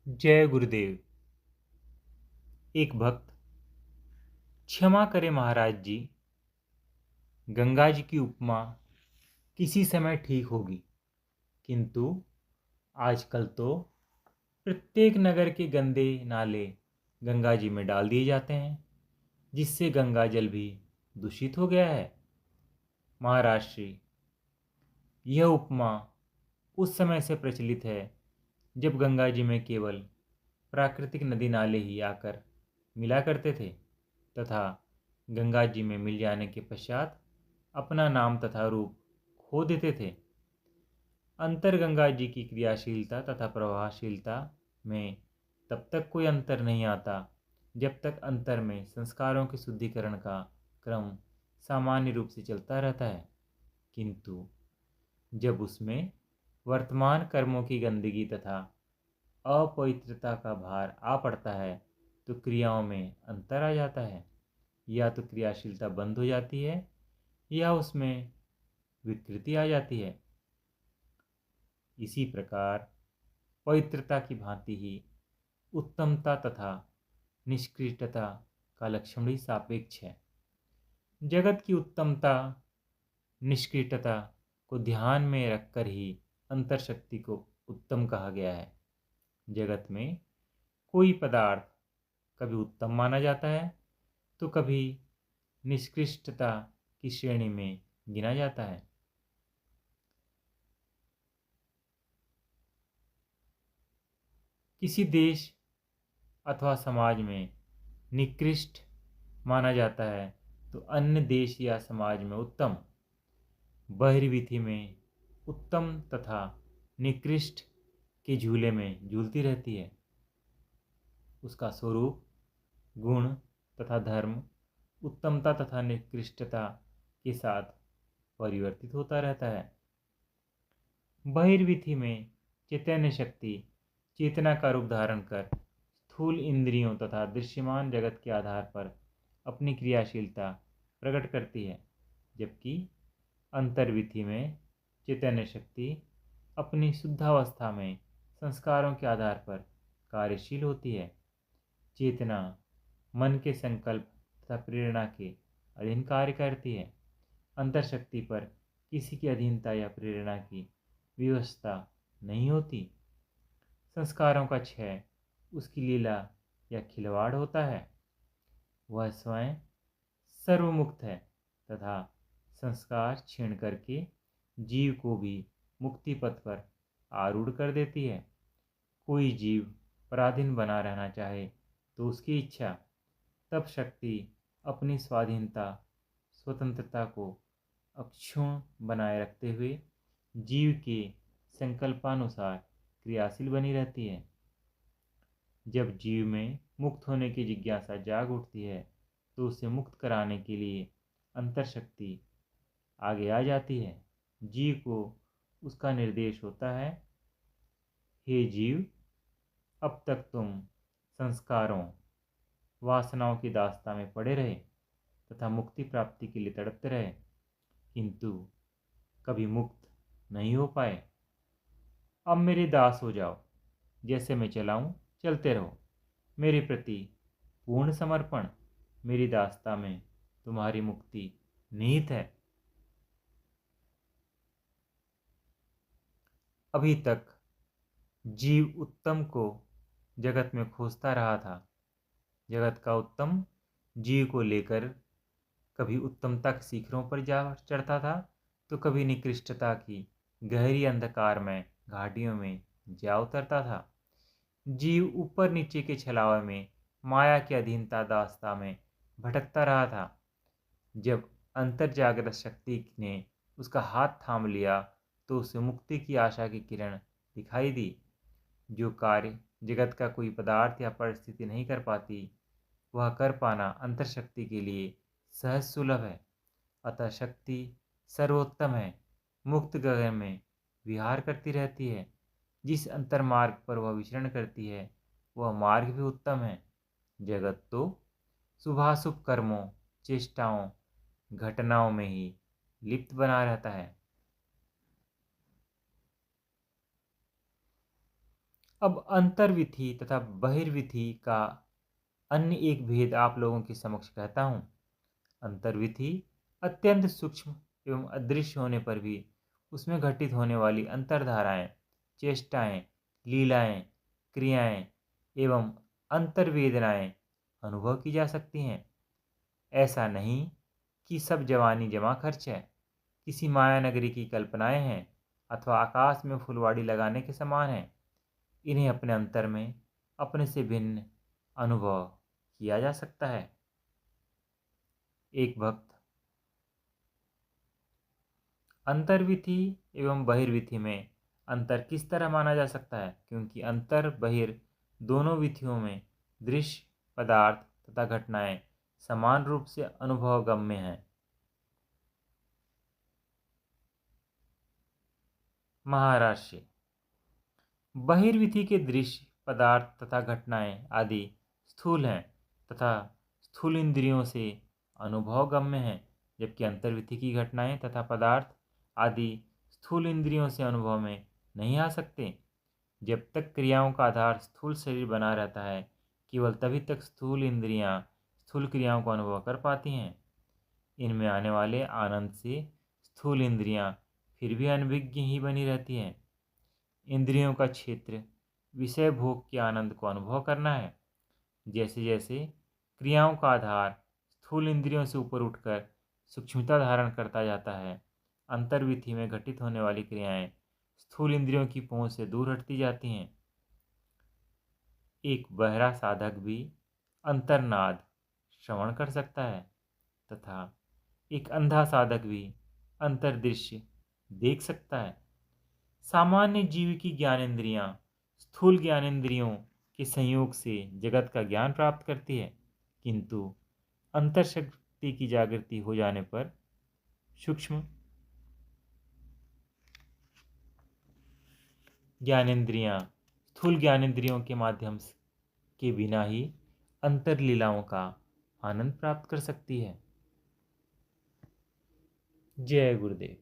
जय गुरुदेव। एक भक्त, क्षमा करें महाराज जी, गंगा जी की उपमा किसी समय ठीक होगी, किंतु आजकल तो प्रत्येक नगर के गंदे नाले गंगा जी में डाल दिए जाते हैं, जिससे गंगा जल भी दूषित हो गया है। महाराज श्री, यह उपमा उस समय से प्रचलित है जब गंगा जी में केवल प्राकृतिक नदी नाले ही आकर मिला करते थे तथा गंगा जी में मिल जाने के पश्चात अपना नाम तथा रूप खो देते थे। अंतर गंगा जी की क्रियाशीलता तथा प्रभावशीलता में तब तक कोई अंतर नहीं आता जब तक अंतर में संस्कारों के शुद्धिकरण का क्रम सामान्य रूप से चलता रहता है, किंतु जब उसमें वर्तमान कर्मों की गंदगी तथा अपवित्रता का भार आ पड़ता है तो क्रियाओं में अंतर आ जाता है। या तो क्रियाशीलता बंद हो जाती है या उसमें विकृति आ जाती है। इसी प्रकार पवित्रता की भांति ही उत्तमता तथा निष्कृष्टता का लक्षण भी सापेक्ष है। जगत की उत्तमता निष्कृष्टता को ध्यान में रखकर ही अंतर शक्ति को उत्तम कहा गया है। जगत में कोई पदार्थ कभी उत्तम माना जाता है तो कभी निष्कृष्टता की श्रेणी में गिना जाता है। किसी देश अथवा समाज में निकृष्ट माना जाता है तो अन्य देश या समाज में उत्तम। बहिर्विधि में उत्तम तथा निकृष्ट के झूले में झूलती रहती है। उसका स्वरूप, गुण तथा धर्म उत्तमता तथा निकृष्टता के साथ परिवर्तित होता रहता है। बहिर्विधि में चैतन्य शक्ति चेतना का रूप धारण कर स्थूल इंद्रियों तथा दृश्यमान जगत के आधार पर अपनी क्रियाशीलता प्रकट करती है, जबकि अंतर्विधि में चैतन्य शक्ति अपनी शुद्धावस्था में संस्कारों के आधार पर कार्यशील होती है। चेतना मन के संकल्प तथा प्रेरणा के अधीन कार्य करती है। अंतर शक्ति पर किसी की अधीनता या प्रेरणा की व्यवस्था नहीं होती। संस्कारों का क्षय उसकी लीला या खिलवाड़ होता है। वह स्वयं सर्वमुक्त है तथा संस्कार क्षीण करके जीव को भी मुक्ति पथ पर आरूढ़ कर देती है। कोई जीव पराधीन बना रहना चाहे तो उसकी इच्छा, तब शक्ति अपनी स्वाधीनता स्वतंत्रता को अक्षुण्ण बनाए रखते हुए जीव के संकल्पानुसार क्रियाशील बनी रहती है। जब जीव में मुक्त होने की जिज्ञासा जाग उठती है तो उसे मुक्त कराने के लिए अंतर शक्ति आगे आ जाती है। जीव को उसका निर्देश होता है, हे जीव, अब तक तुम संस्कारों वासनाओं की दास्ता में पड़े रहे तथा मुक्ति प्राप्ति के लिए तड़पते रहे, किंतु कभी मुक्त नहीं हो पाए। अब मेरे दास हो जाओ, जैसे मैं चलाऊं चलते रहो। मेरे प्रति पूर्ण समर्पण, मेरी दास्ता में तुम्हारी मुक्ति निहित है। अभी तक जीव उत्तम को जगत में खोजता रहा था। जगत का उत्तम जीव को लेकर कभी उत्तमता के शिखरों पर जा चढ़ता था तो कभी निकृष्टता की गहरी अंधकार में घाटियों में जा उतरता था। जीव ऊपर नीचे के छलावे में माया की अधीनता दास्ता में भटकता रहा था। जब अंतर जागृत शक्ति ने उसका हाथ थाम लिया तो उसे मुक्ति की आशा की किरण दिखाई दी। जो कार्य जगत का कोई पदार्थ या परिस्थिति नहीं कर पाती, वह कर पाना अंतर शक्ति के लिए सहज सुलभ है। अतः शक्ति सर्वोत्तम है। मुक्त गगन में विहार करती रहती है। जिस अंतर मार्ग पर वह विचरण करती है वह मार्ग भी उत्तम है। जगत तो शुभाशुभ कर्मों, चेष्टाओं, घटनाओं में ही लिप्त बना रहता है। अब अंतर्विधि तथा बहिर्विधि का अन्य एक भेद आप लोगों के समक्ष कहता हूँ। अंतर्विधि अत्यंत सूक्ष्म एवं अदृश्य होने पर भी उसमें घटित होने वाली अंतर्धाराएं, चेष्टाएं, लीलाएं, क्रियाएं एवं अंतर्वेदनाएं अनुभव की जा सकती हैं। ऐसा नहीं कि सब जवानी जमा खर्च है, किसी माया नगरी की कल्पनाएं हैं अथवा आकाश में फुलवाड़ी लगाने के समान है। इन्हें अपने अंतर में अपने से भिन्न अनुभव किया जा सकता है। एक भक्त अंतर्विधि एवं बहिर्विधि में अंतर किस तरह माना जा सकता है, क्योंकि अंतर बहिर दोनों विधियों में दृश्य पदार्थ तथा घटनाएं समान रूप से अनुभवगम्य हैं। महाराष्ट्र बहिर्विधि के दृश्य पदार्थ तथा घटनाएं आदि स्थूल हैं तथा स्थूल इंद्रियों से अनुभवगम्य हैं, जबकि अंतर्विधि की घटनाएं तथा पदार्थ आदि स्थूल इंद्रियों से अनुभव में नहीं आ सकते। जब तक क्रियाओं का आधार स्थूल शरीर बना रहता है, केवल तभी तक स्थूल इंद्रियां स्थूल क्रियाओं को अनुभव कर पाती हैं। इनमें आने वाले आनंद से स्थूल इंद्रियां फिर भी अनभिज्ञ ही बनी रहती हैं। इंद्रियों का क्षेत्र विषय भोग के आनंद को अनुभव करना है। जैसे जैसे क्रियाओं का आधार स्थूल इंद्रियों से ऊपर उठकर सूक्ष्मता धारण करता जाता है, अंतर्विधि में घटित होने वाली क्रियाएं स्थूल इंद्रियों की पहुंच से दूर हटती जाती हैं। एक बहरा साधक भी अंतर्नाद श्रवण कर सकता है तथा एक अंधा साधक भी अंतर्दृश्य देख सकता है। सामान्य जीव की ज्ञानेंद्रियां स्थूल ज्ञानेंद्रियों के संयोग से जगत का ज्ञान प्राप्त करती है, किंतु अंतर्शक्ति की जागृति हो जाने पर सूक्ष्म ज्ञानेंद्रियां स्थूल ज्ञानेंद्रियों के माध्यम के बिना ही अंतर्लीलाओं का आनंद प्राप्त कर सकती है। जय गुरुदेव।